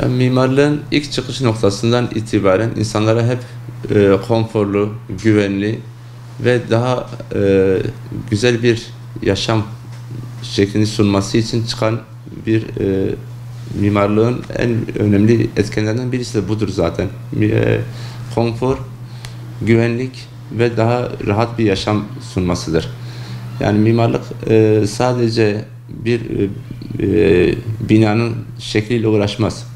Ya mimarlığın ilk çıkış noktasından itibaren insanlara hep konforlu, güvenli ve daha güzel bir yaşam şeklini sunması için çıkan bir mimarlığın en önemli etkenlerinden birisi de budur zaten. Konfor, güvenlik ve daha rahat bir yaşam sunmasıdır. Yani mimarlık sadece bir binanın şekliyle uğraşmaz.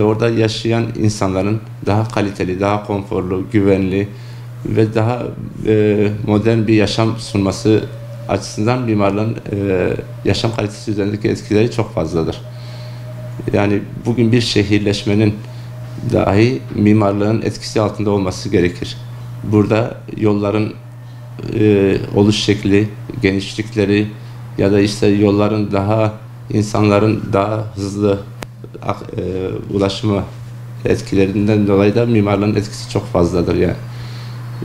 Orada yaşayan insanların daha kaliteli, daha konforlu, güvenli ve daha modern bir yaşam sunması açısından mimarlığın yaşam kalitesi üzerindeki etkileri çok fazladır. Yani bugün bir şehirleşmenin dahi mimarlığın etkisi altında olması gerekir. Burada yolların oluş şekli, genişlikleri ya da işte yolların insanların daha hızlı ulaşımı etkilerinden dolayı da mimarlığın etkisi çok fazladır yani.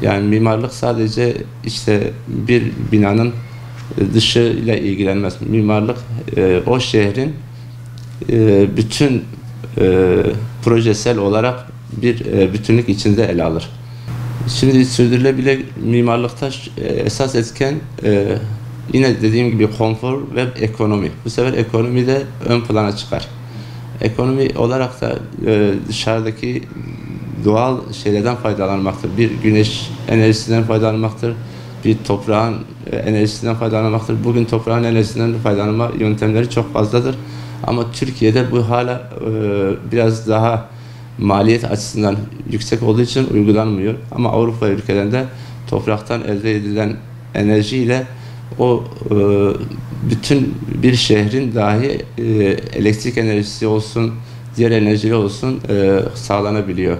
Yani mimarlık sadece işte bir binanın dışı ile ilgilenmez. Mimarlık o şehrin bütün projesel olarak bir bütünlük içinde ele alır. Şimdi sürdürülebilir mimarlıkta esas etken yine dediğim gibi konfor ve ekonomi. Bu sefer ekonomi de ön plana çıkar. Ekonomi olarak da dışarıdaki doğal şeylerden faydalanmaktır. Bir güneş enerjisinden faydalanmaktır. Bir toprağın enerjisinden faydalanmaktır. Bugün toprağın enerjisinden faydalanma yöntemleri çok fazladır. Ama Türkiye'de bu hala biraz daha maliyet açısından yüksek olduğu için uygulanmıyor. Ama Avrupa ülkelerinde topraktan elde edilen enerjiyle o bütün bir şehrin dahi elektrik enerjisi olsun, diğer enerjileri olsun sağlanabiliyor.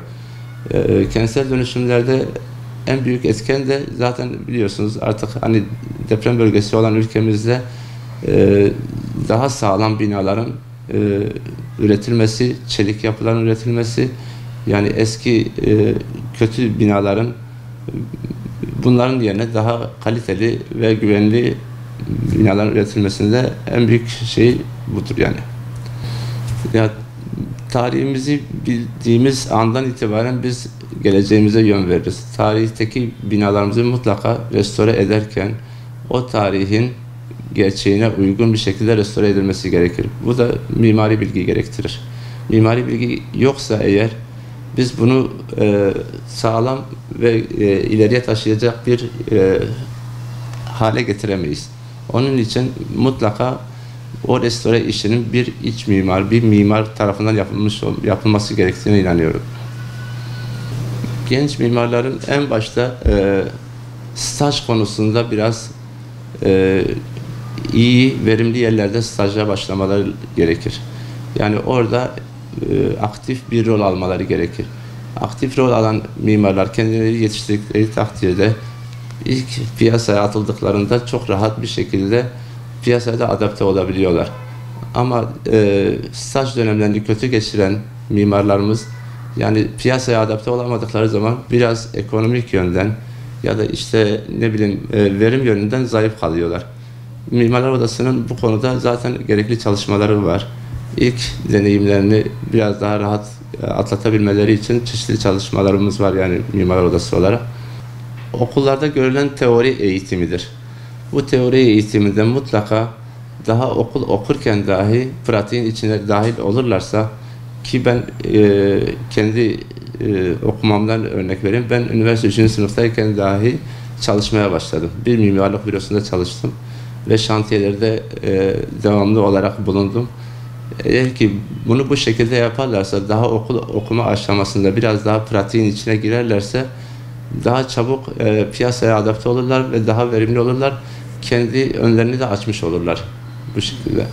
Kentsel dönüşümlerde en büyük etken de zaten biliyorsunuz artık hani deprem bölgesi olan ülkemizde daha sağlam binaların üretilmesi, çelik yapıların üretilmesi, yani eski kötü binaların bunların yerine daha kaliteli ve güvenli binaların üretilmesinde en büyük şey budur yani. Ya tarihimizi bildiğimiz andan itibaren biz geleceğimize yön veririz. Tarihteki binalarımızı mutlaka restore ederken o tarihin gerçeğine uygun bir şekilde restore edilmesi gerekir. Bu da mimari bilgi gerektirir. Mimari bilgi yoksa eğer biz bunu sağlam ve ileriye taşıyacak bir hale getiremeyiz. Onun için mutlaka o restore işinin bir iç mimar, bir mimar tarafından yapılması gerektiğine inanıyorum. Genç mimarların en başta staj konusunda biraz iyi, verimli yerlerde staja başlamaları gerekir. Yani orada aktif bir rol almaları gerekir. Aktif rol alan mimarlar kendileri yetiştirdikleri takdirde ilk piyasaya atıldıklarında çok rahat bir şekilde piyasaya da adapte olabiliyorlar. Ama staj dönemlerini kötü geçiren mimarlarımız yani piyasaya adapte olamadıkları zaman biraz ekonomik yönden ya da işte ne bileyim verim yönünden zayıf kalıyorlar. Mimarlar Odası'nın bu konuda zaten gerekli çalışmaları var. İlk deneyimlerini biraz daha rahat atlatabilmeleri için çeşitli çalışmalarımız var yani Mimarlar Odası olarak. Okullarda görülen teori eğitimidir. Bu teori eğitiminde mutlaka daha okul okurken dahi pratiğin içine dahil olurlarsa ki ben kendi okumamdan örnek vereyim. Ben üniversite 3. sınıftayken dahi çalışmaya başladım. Bir mimarlık bürosunda çalıştım ve şantiyelerde devamlı olarak bulundum. Eğer ki bunu bu şekilde yaparlarsa, daha okuma aşamasında biraz daha pratiğin içine girerlerse daha çabuk piyasaya adapte olurlar ve daha verimli olurlar. Kendi önlerini de açmış olurlar bu şekilde.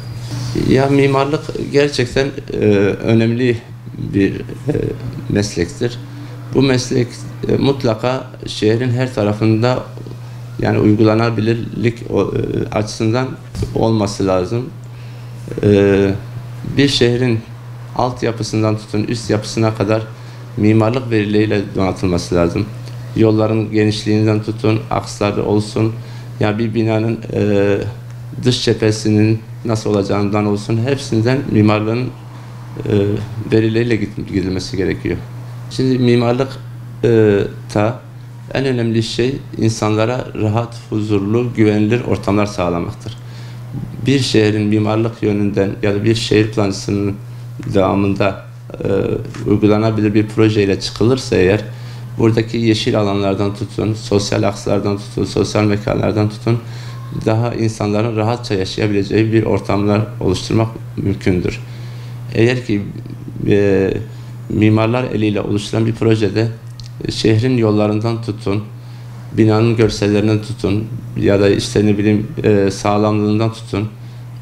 Ya mimarlık gerçekten önemli bir meslektir. Bu meslek mutlaka şehrin her tarafında yani uygulanabilirlik açısından olması lazım. Bir şehrin altyapısından tutun üst yapısına kadar mimarlık verileriyle donatılması lazım. Yolların genişliğinden tutun, akslar olsun, ya bir binanın dış cephesinin nasıl olacağından olsun, hepsinden mimarlığın verileriyle gidilmesi gerekiyor. Şimdi mimarlık ta en önemli şey insanlara rahat, huzurlu, güvenilir ortamlar sağlamaktır. Bir şehrin mimarlık yönünden ya da bir şehir plancısının devamında uygulanabilir bir projeyle çıkılırsa eğer, buradaki yeşil alanlardan tutun, sosyal akslardan tutun, sosyal mekanlardan tutun, daha insanların rahatça yaşayabileceği bir ortamlar oluşturmak mümkündür. Eğer ki mimarlar eliyle oluşturan bir projede şehrin yollarından tutun, binanın görsellerinden tutun ya da işte ne bileyim sağlamlığından tutun,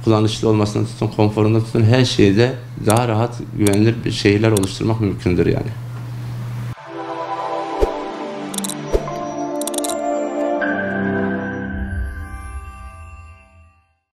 kullanışlı olmasından tutun, konforundan tutun, her şeyde daha rahat, güvenilir bir şehirler oluşturmak mümkündür yani.